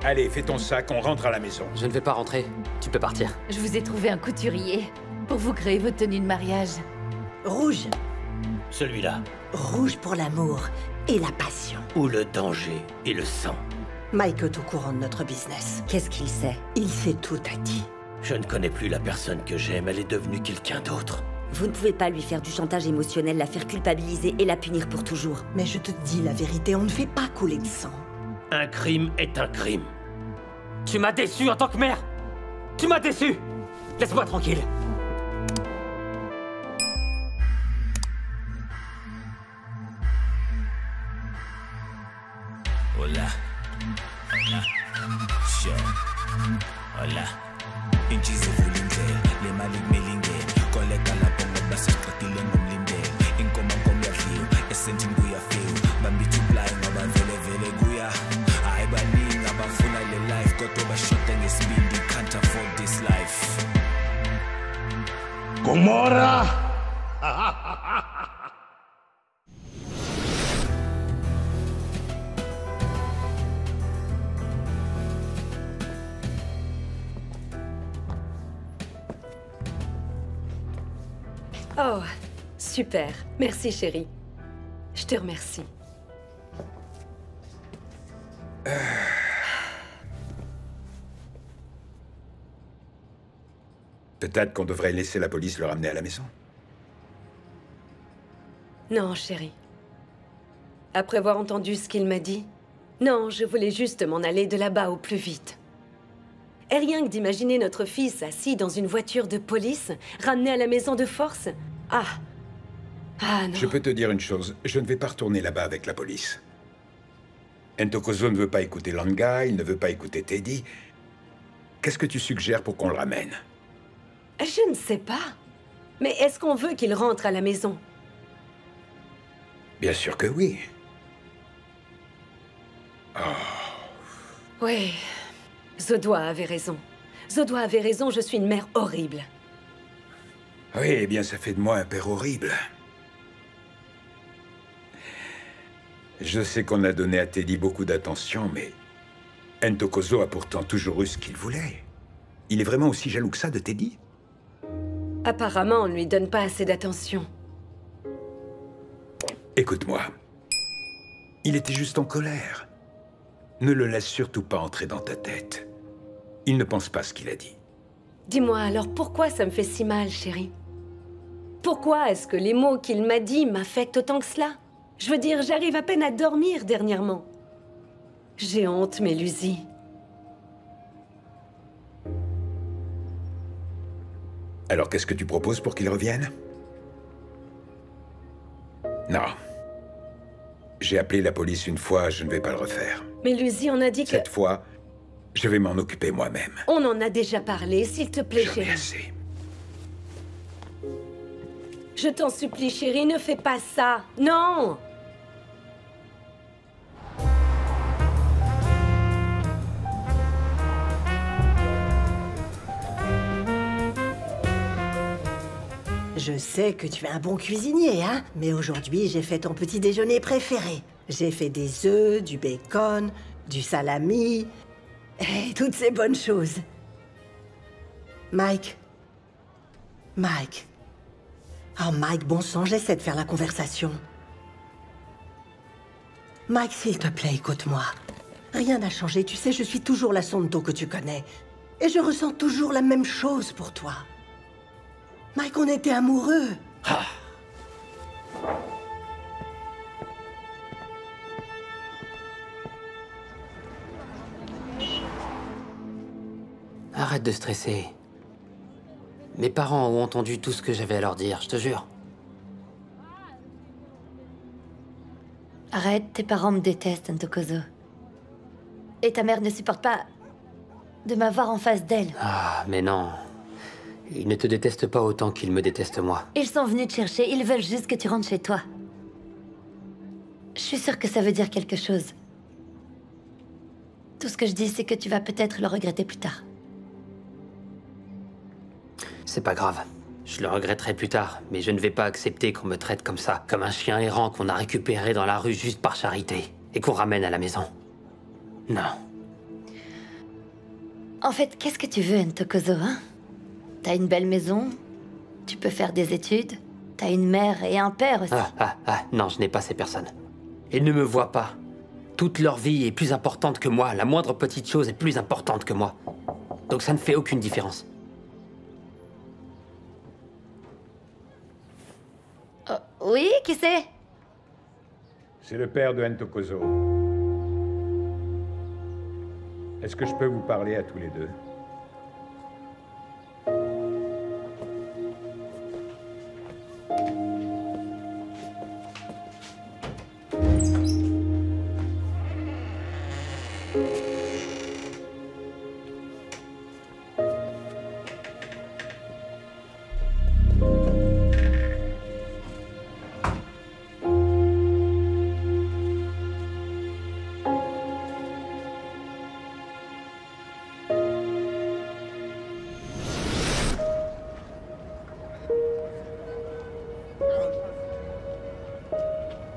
Allez, fais ton sac, on rentre à la maison. Je ne vais pas rentrer. Tu peux partir. Je vous ai trouvé un couturier pour vous créer votre tenue de mariage. Rouge. Celui-là. Rouge pour l'amour et la passion. Ou le danger et le sang. Mike est au courant de notre business. Qu'est-ce qu'il sait? Il sait tout, Tati. Je ne connais plus la personne que j'aime, elle est devenue quelqu'un d'autre. Vous ne pouvez pas lui faire du chantage émotionnel, la faire culpabiliser et la punir pour toujours. Mais je te dis la vérité, on ne fait pas couler de sang. Un crime est un crime. Tu m'as déçu en tant que mère. Tu m'as déçu. Laisse-moi tranquille. Hola. Hola. Sure. Hola. Inchizi vulindlela, le mali kumilingela. Koleka lapho ngoba sesiqedile ngomlindela. Inkomo yadliwa, esentini kuyafika. Bambithi uplay ngoba vele kuya. Hayi baningi abafuna le life kodwa bashoda ngesibindi, can't afford this life. Gomorra! Oh, super. Merci, chérie. Je te remercie. Peut-être qu'on devrait laisser la police le ramener à la maison. Non, chérie. Après avoir entendu ce qu'il m'a dit, non, je voulais juste m'en aller de là-bas au plus vite. Et rien que d'imaginer notre fils assis dans une voiture de police, ramené à la maison de force. Ah non. Je peux te dire une chose, je ne vais pas retourner là-bas avec la police. Ntokozo ne veut pas écouter Langa, il ne veut pas écouter Teddy. Qu'est-ce que tu suggères pour qu'on le ramène? Je ne sais pas. Mais est-ce qu'on veut qu'il rentre à la maison? Bien sûr que oui. Oui. Zodoa avait raison. Zodoa avait raison, je suis une mère horrible. Oui, eh bien, ça fait de moi un père horrible. Je sais qu'on a donné à Teddy beaucoup d'attention, mais Ntokozo a pourtant toujours eu ce qu'il voulait. Il est vraiment aussi jaloux que ça de Teddy? Apparemment, on ne lui donne pas assez d'attention. Écoute-moi. Il était juste en colère. Ne le laisse surtout pas entrer dans ta tête. Il ne pense pas ce qu'il a dit. Dis-moi alors, pourquoi ça me fait si mal, chérie? Pourquoi est-ce que les mots qu'il m'a dit m'affectent autant que cela? Je veux dire, j'arrive à peine à dormir dernièrement. J'ai honte, Mélusie. Alors qu'est-ce que tu proposes pour qu'il revienne? Non. J'ai appelé la police une fois, je ne vais pas le refaire. Mélusie, on a dit que... Cette fois, je vais m'en occuper moi-même. On en a déjà parlé, s'il te plaît, J'en ai chérie. assez. Je t'en supplie, chérie, ne fais pas ça. Non! Je sais que tu es un bon cuisinier, hein? Mais aujourd'hui, j'ai fait ton petit déjeuner préféré. J'ai fait des œufs, du bacon, du salami... et toutes ces bonnes choses. Mike. Mike. Oh, Mike, bon sang, j'essaie de faire la conversation. Mike, s'il te plaît, écoute-moi. Rien n'a changé, tu sais, je suis toujours la Sonto que tu connais. Et je ressens toujours la même chose pour toi. Mike, on était amoureux. Ah. Arrête de stresser. Mes parents ont entendu tout ce que j'avais à leur dire, je te jure. Arrête, tes parents me détestent, Ntokozo. Et ta mère ne supporte pas de m'avoir en face d'elle. Ah, mais non. Ils ne te détestent pas autant qu'ils me détestent moi. Ils sont venus te chercher, ils veulent juste que tu rentres chez toi. Je suis sûre que ça veut dire quelque chose. Tout ce que je dis, c'est que tu vas peut-être le regretter plus tard. C'est pas grave. Je le regretterai plus tard, mais je ne vais pas accepter qu'on me traite comme ça, comme un chien errant qu'on a récupéré dans la rue juste par charité, et qu'on ramène à la maison. Non. En fait, qu'est-ce que tu veux, Ntokozo, hein? T'as une belle maison, tu peux faire des études, t'as une mère et un père aussi. Non, je n'ai pas ces personnes. Ils ne me voient pas. Toute leur vie est plus importante que moi. La moindre petite chose est plus importante que moi. Donc ça ne fait aucune différence. Oui, qui c'est? C'est le père de Ntokozo. Est-ce que je peux vous parler à tous les deux?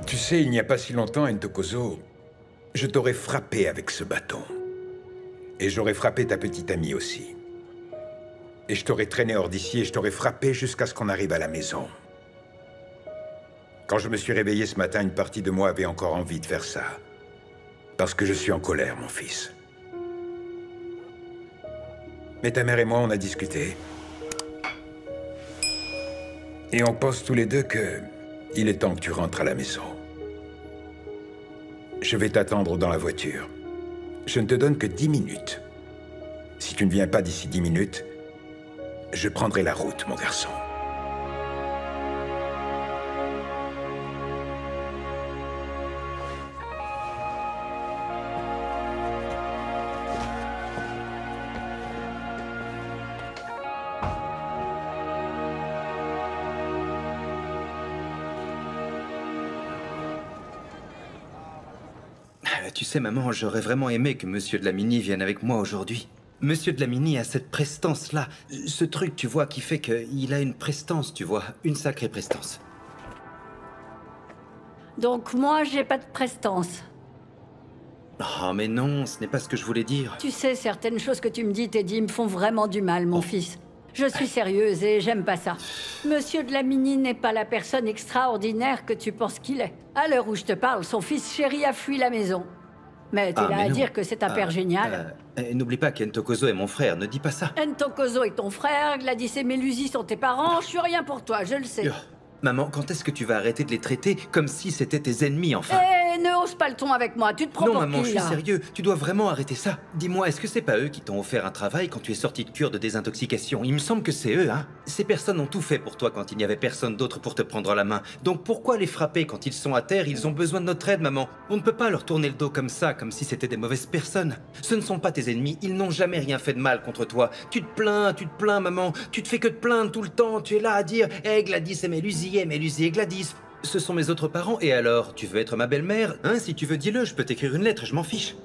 Tu sais, il n'y a pas si longtemps, Ntokozo, je t'aurais frappé avec ce bâton. Et j'aurais frappé ta petite amie aussi. Et je t'aurais traîné hors d'ici et je t'aurais frappé jusqu'à ce qu'on arrive à la maison. Quand je me suis réveillé ce matin, une partie de moi avait encore envie de faire ça. Parce que je suis en colère, mon fils. Mais ta mère et moi, on a discuté. Et on pense tous les deux que il est temps que tu rentres à la maison. Je vais t'attendre dans la voiture. Je ne te donne que 10 minutes. Si tu ne viens pas d'ici 10 minutes, je prendrai la route, mon garçon. Tu sais, maman, j'aurais vraiment aimé que Monsieur de la Mini vienne avec moi aujourd'hui. Monsieur de la Mini a cette prestance-là. Ce truc, tu vois, qui fait qu'il a une prestance, tu vois. Une sacrée prestance. Donc moi, j'ai pas de prestance. Oh, mais non, ce n'est pas ce que je voulais dire. Tu sais, certaines choses que tu me dis, Teddy, me font vraiment du mal, mon fils. Je suis sérieuse et j'aime pas ça. Monsieur de la Mini n'est pas la personne extraordinaire que tu penses qu'il est. À l'heure où je te parle, son fils chéri a fui la maison. Mais t'es là à dire que c'est un père génial. N'oublie pas qu'Ntokozo est mon frère, ne dis pas ça. Ntokozo est ton frère, Gladys et Mélusi sont tes parents, je suis rien pour toi, je le sais. Maman, quand est-ce que tu vas arrêter de les traiter comme si c'était tes ennemis, enfin? Eh, ne hausse pas le ton avec moi, tu te prends pour qui, là? Non, maman, je suis sérieux, tu dois vraiment arrêter ça. Dis-moi, est-ce que c'est pas eux qui t'ont offert un travail quand tu es sorti de cure de désintoxication? Il me semble que c'est eux, hein. Ces personnes ont tout fait pour toi quand il n'y avait personne d'autre pour te prendre la main. Donc pourquoi les frapper quand ils sont à terre? Ils ont besoin de notre aide, maman. On ne peut pas leur tourner le dos comme ça, comme si c'était des mauvaises personnes. Ce ne sont pas tes ennemis, ils n'ont jamais rien fait de mal contre toi. Tu te plains, maman. Tu te fais que te plaindre tout le temps. Tu es là à dire « Eh, Gladys et Mélusi, et Gladys. Ce sont mes autres parents, et alors, tu veux être ma belle-mère? Hein, si tu veux, dis-le, je peux t'écrire une lettre, je m'en fiche.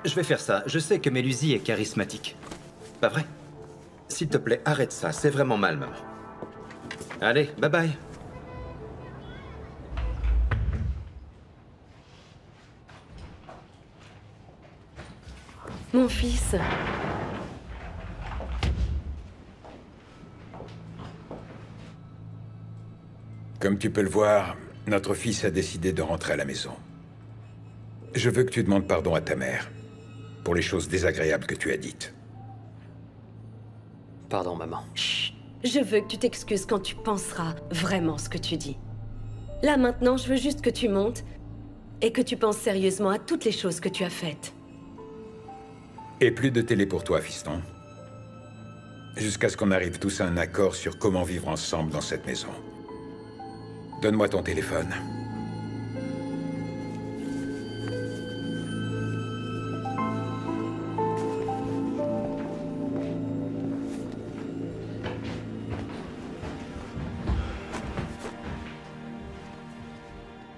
Je vais faire ça, je sais que Mélusi est charismatique. Pas vrai? S'il te plaît, arrête ça, c'est vraiment mal, maman. Allez, bye bye. Mon fils. Comme tu peux le voir, notre fils a décidé de rentrer à la maison. Je veux que tu demandes pardon à ta mère pour les choses désagréables que tu as dites. Pardon, maman. Chut. Je veux que tu t'excuses quand tu penseras vraiment ce que tu dis. Là, maintenant, je veux juste que tu montes et que tu penses sérieusement à toutes les choses que tu as faites. Et plus de télé pour toi, fiston. Jusqu'à ce qu'on arrive tous à un accord sur comment vivre ensemble dans cette maison. Donne-moi ton téléphone.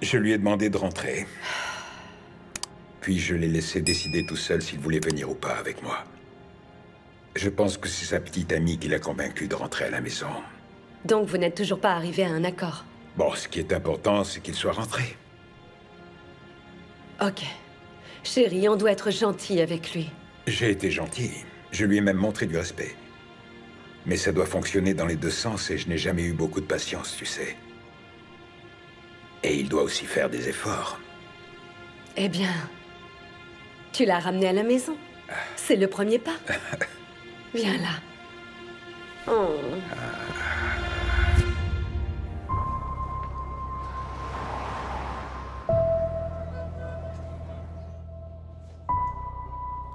Je lui ai demandé de rentrer. Puis je l'ai laissé décider tout seul s'il voulait venir ou pas avec moi. Je pense que c'est sa petite amie qui l'a convaincu de rentrer à la maison. Donc vous n'êtes toujours pas arrivé à un accord? Bon, ce qui est important, c'est qu'il soit rentré. Ok. Chérie, on doit être gentil avec lui. J'ai été gentil. Je lui ai même montré du respect. Mais ça doit fonctionner dans les deux sens et je n'ai jamais eu beaucoup de patience, tu sais. Et il doit aussi faire des efforts. Eh bien, tu l'as ramené à la maison. C'est le premier pas. Viens là. Oh.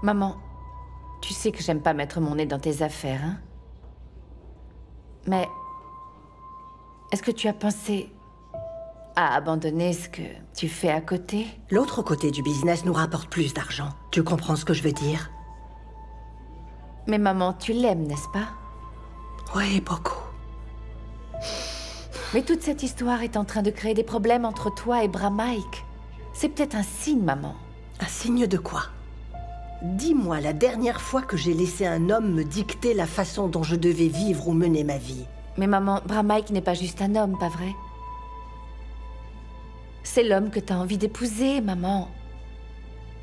Maman, tu sais que j'aime pas mettre mon nez dans tes affaires, hein? Mais... est-ce que tu as pensé à abandonner ce que tu fais à côté? L'autre côté du business nous rapporte plus d'argent. Tu comprends ce que je veux dire? Mais maman, tu l'aimes, n'est-ce pas? Oui, beaucoup. Mais toute cette histoire est en train de créer des problèmes entre toi et Bra-Mike. C'est peut-être un signe, maman. Un signe de quoi? Dis-moi la dernière fois que j'ai laissé un homme me dicter la façon dont je devais vivre ou mener ma vie. Mais maman, Bra-Mike n'est pas juste un homme, pas vrai? C'est l'homme que t'as envie d'épouser, maman.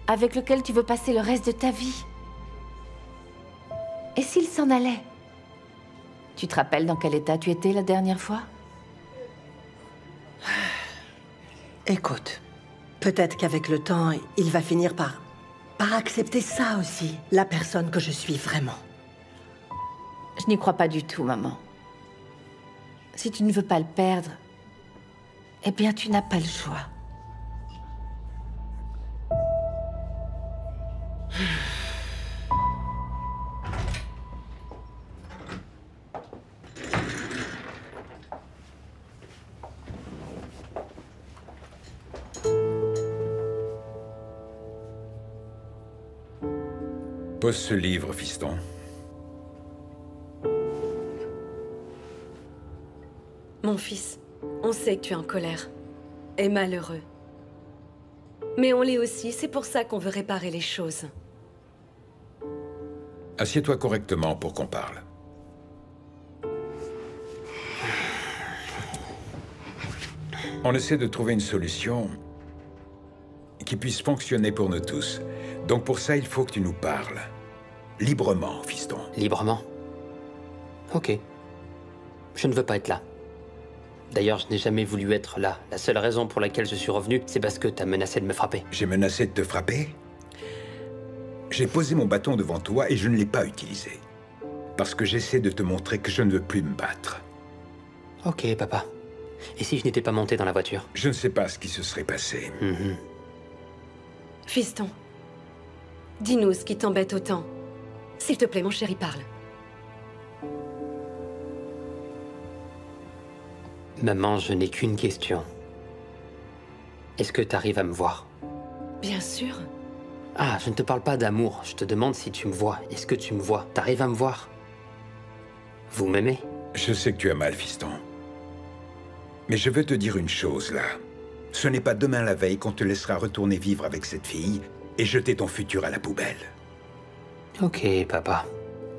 Avec lequel tu veux passer le reste de ta vie. Et s'il s'en allait? Tu te rappelles dans quel état tu étais la dernière fois? Écoute, peut-être qu'avec le temps, il va finir par accepter ça aussi, la personne que je suis vraiment. Je n'y crois pas du tout, maman. Si tu ne veux pas le perdre, eh bien, tu n'as pas le choix. Pose ce livre, fiston. Mon fils, on sait que tu es en colère et malheureux. Mais on l'est aussi, c'est pour ça qu'on veut réparer les choses. Assieds-toi correctement pour qu'on parle. On essaie de trouver une solution qui puisse fonctionner pour nous tous. Donc pour ça, il faut que tu nous parles. Librement, fiston. Librement? Ok. Je ne veux pas être là. D'ailleurs, je n'ai jamais voulu être là. La seule raison pour laquelle je suis revenu, c'est parce que t'as menacé de me frapper. J'ai menacé de te frapper? J'ai posé mon bâton devant toi et je ne l'ai pas utilisé. Parce que j'essaie de te montrer que je ne veux plus me battre. Ok, papa. Et si je n'étais pas monté dans la voiture? Je ne sais pas ce qui se serait passé. Fiston, dis-nous ce qui t'embête autant. S'il te plaît, mon chéri, parle. Maman, je n'ai qu'une question. Est-ce que t'arrives à me voir? Bien sûr. Ah, je ne te parle pas d'amour. Je te demande si tu me vois. Est-ce que tu me vois? T'arrives à me voir? Vous m'aimez? Je sais que tu as mal, fiston. Mais je veux te dire une chose, là. Ce n'est pas demain la veille qu'on te laissera retourner vivre avec cette fille et jeter ton futur à la poubelle. Ok, papa.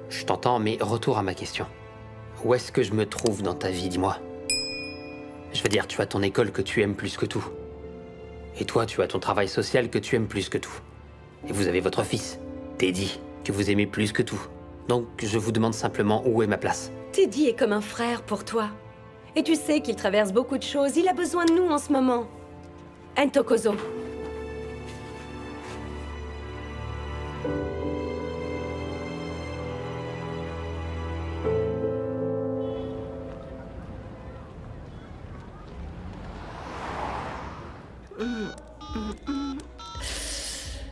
Je t'entends, mais retour à ma question. Où est-ce que je me trouve dans ta vie, dis-moi? Je veux dire, tu as ton école que tu aimes plus que tout. Et toi, tu as ton travail social que tu aimes plus que tout. Et vous avez votre fils, Teddy, que vous aimez plus que tout. Donc, je vous demande simplement où est ma place. Teddy est comme un frère pour toi. Et tu sais qu'il traverse beaucoup de choses. Il a besoin de nous en ce moment. Ntokozo.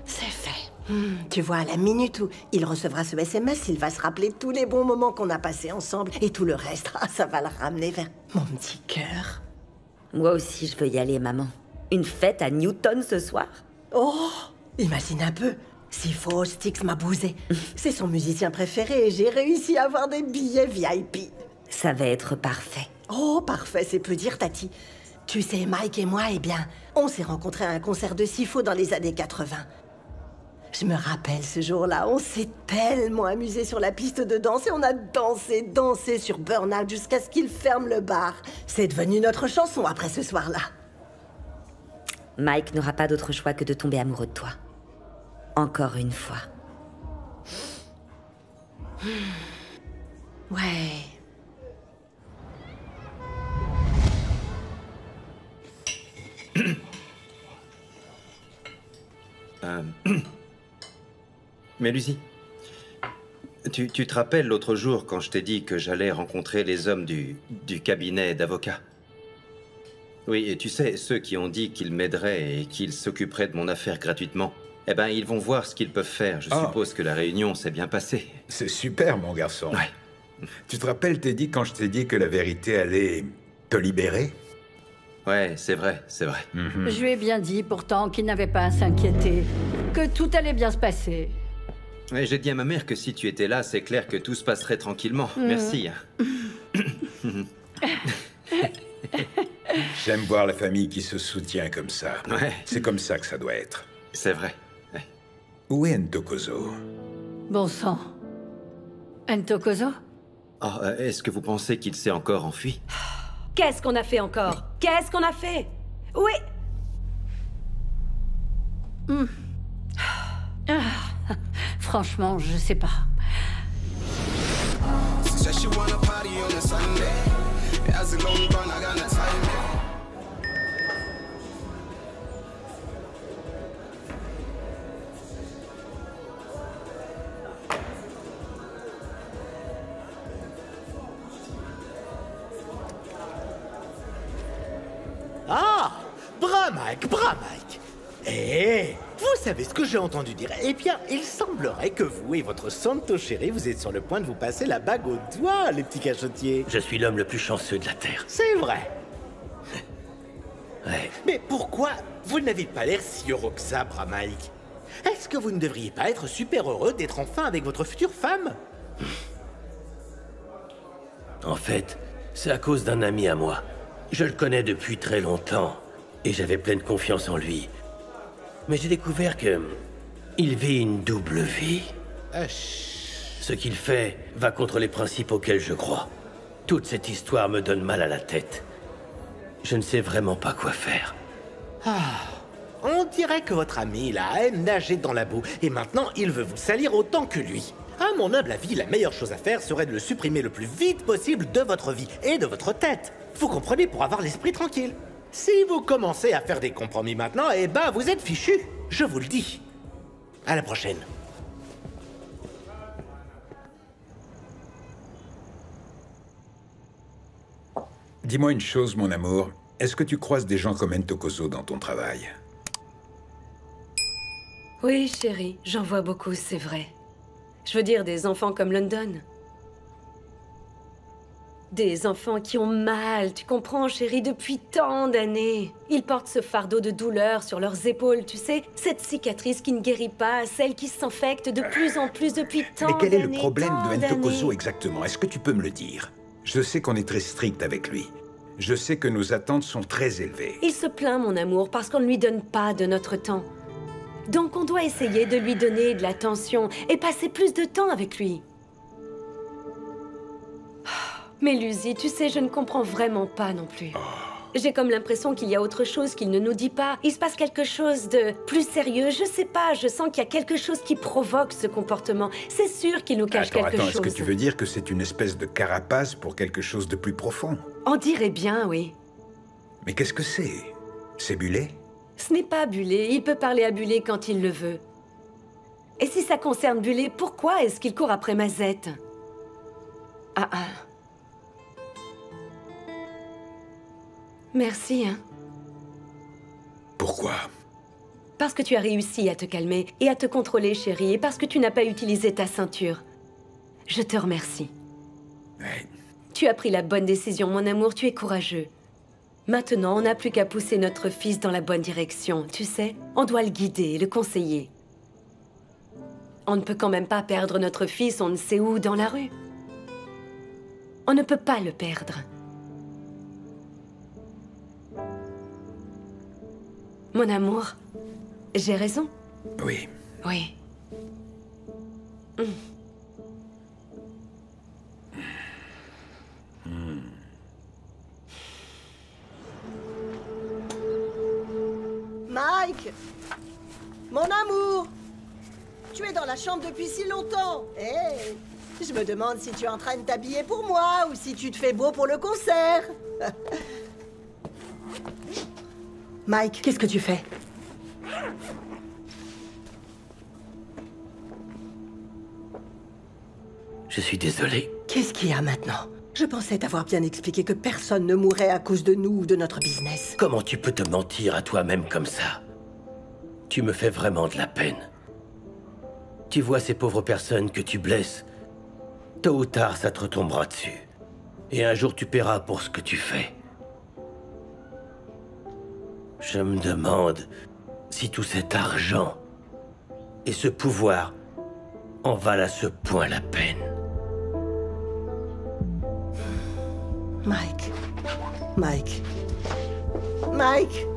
C'est fait. Tu vois, à la minute où il recevra ce SMS, il va se rappeler tous les bons moments qu'on a passés ensemble. Et tout le reste, ça va le ramener vers mon petit cœur. Moi aussi, je veux y aller, maman. Une fête à Newton ce soir? Oh, imagine un peu. Si Four Sticks m'a bousé. C'est son musicien préféré et j'ai réussi à avoir des billets VIP. Ça va être parfait. Oh, parfait, c'est peu dire, Tati. Tu sais, Mike et moi, eh bien, on s'est rencontrés à un concert de Sifo dans les années 80. Je me rappelle ce jour-là, on s'est tellement amusés sur la piste de danse et on a dansé sur Burnout jusqu'à ce qu'il ferme le bar. C'est devenu notre chanson après ce soir-là. Mike n'aura pas d'autre choix que de tomber amoureux de toi. Encore une fois. Ouais. Mais Lucie, tu te rappelles l'autre jour quand je t'ai dit que j'allais rencontrer les hommes du cabinet d'avocats? Oui, et tu sais, ceux qui ont dit qu'ils m'aideraient et qu'ils s'occuperaient de mon affaire gratuitement, eh ben, ils vont voir ce qu'ils peuvent faire. Je suppose que la réunion s'est bien passée. C'est super, mon garçon. Ouais. Tu te rappelles, Teddy, quand je t'ai dit que la vérité allait te libérer? Ouais, c'est vrai, c'est vrai. Je lui ai bien dit, pourtant, qu'il n'avait pas à s'inquiéter. Que tout allait bien se passer. Ouais, j'ai dit à ma mère que si tu étais là, c'est clair que tout se passerait tranquillement. Merci. J'aime voir la famille qui se soutient comme ça. Ouais. C'est comme ça que ça doit être. C'est vrai. Ouais. Où est Ntokozo? Bon sang. Ntokozo? Oh, est-ce que vous pensez qu'il s'est encore enfui? Qu'est-ce qu'on a fait encore? Qu'est-ce qu'on a fait? Oui. Franchement, je sais pas. Ah! Bras-Mike! Eh! Vous savez ce que j'ai entendu dire? Eh bien, il semblerait que vous et votre Santo chéri, vous êtes sur le point de vous passer la bague au doigt, les petits cachotiers. Je suis l'homme le plus chanceux de la Terre. C'est vrai. Ouais. Mais pourquoi vous n'avez pas l'air si heureux que ça, Bras-Mike? Est-ce que vous ne devriez pas être super heureux d'être enfin avec votre future femme? En fait, c'est à cause d'un ami à moi. Je le connais depuis très longtemps et j'avais pleine confiance en lui. Mais j'ai découvert que il vit une double vie. Ce qu'il fait va contre les principes auxquels je crois. Toute cette histoire me donne mal à la tête. Je ne sais vraiment pas quoi faire. On dirait que votre ami, là, aime nager dans la boue, et maintenant il veut vous salir autant que lui. À mon humble avis, la meilleure chose à faire serait de le supprimer le plus vite possible de votre vie et de votre tête. Vous comprenez, pour avoir l'esprit tranquille. Si vous commencez à faire des compromis maintenant, eh ben vous êtes fichu. Je vous le dis. À la prochaine. Dis-moi une chose, mon amour. Est-ce que tu croises des gens comme Ntokozo dans ton travail? Oui, chérie, j'en vois beaucoup, c'est vrai. Je veux dire, des enfants comme London. Des enfants qui ont mal, tu comprends, chérie, depuis tant d'années. Ils portent ce fardeau de douleur sur leurs épaules, tu sais. Cette cicatrice qui ne guérit pas, celle qui s'infecte de plus en plus depuis tant d'années. Mais quel est le problème de Ntokozo exactement? Est-ce que tu peux me le dire? Je sais qu'on est très strict avec lui. Je sais que nos attentes sont très élevées. Il se plaint, mon amour, parce qu'on ne lui donne pas de notre temps. Donc on doit essayer de lui donner de l'attention et passer plus de temps avec lui. Mais Lucy, tu sais, je ne comprends vraiment pas non plus. J'ai comme l'impression qu'il y a autre chose qu'il ne nous dit pas. Il se passe quelque chose de plus sérieux. Je sais pas, je sens qu'il y a quelque chose qui provoque ce comportement. C'est sûr qu'il nous cache quelque chose. Est-ce que tu veux dire que c'est une espèce de carapace pour quelque chose de plus profond? On dirait bien, oui. Mais qu'est-ce que c'est? C'est Bullet? Ce n'est pas Bullet. Il peut parler à Bullet quand il le veut. Et si ça concerne Bullet, pourquoi est-ce qu'il court après Mazette? Merci, hein. Pourquoi? Parce que tu as réussi à te calmer et à te contrôler, chérie, et parce que tu n'as pas utilisé ta ceinture. Je te remercie. Ouais. Tu as pris la bonne décision, mon amour, tu es courageux. Maintenant, on n'a plus qu'à pousser notre fils dans la bonne direction, tu sais. On doit le guider, le conseiller. On ne peut quand même pas perdre notre fils on ne sait où dans la rue. On ne peut pas le perdre. Mon amour, j'ai raison? Oui. Oui. Mike! Mon amour! Tu es dans la chambre depuis si longtemps. Hé, je me demande si tu es en train de t'habiller pour moi ou si tu te fais beau pour le concert. Mike, qu'est-ce que tu fais? Je suis désolé. Qu'est-ce qu'il y a maintenant? Je pensais t'avoir bien expliqué que personne ne mourrait à cause de nous ou de notre business. Comment tu peux te mentir à toi-même comme ça? Tu me fais vraiment de la peine. Tu vois ces pauvres personnes que tu blesses. Tôt ou tard, ça te retombera dessus. Et un jour, tu paieras pour ce que tu fais. Je me demande si tout cet argent et ce pouvoir en valent à ce point la peine. Mike. Mike. Mike.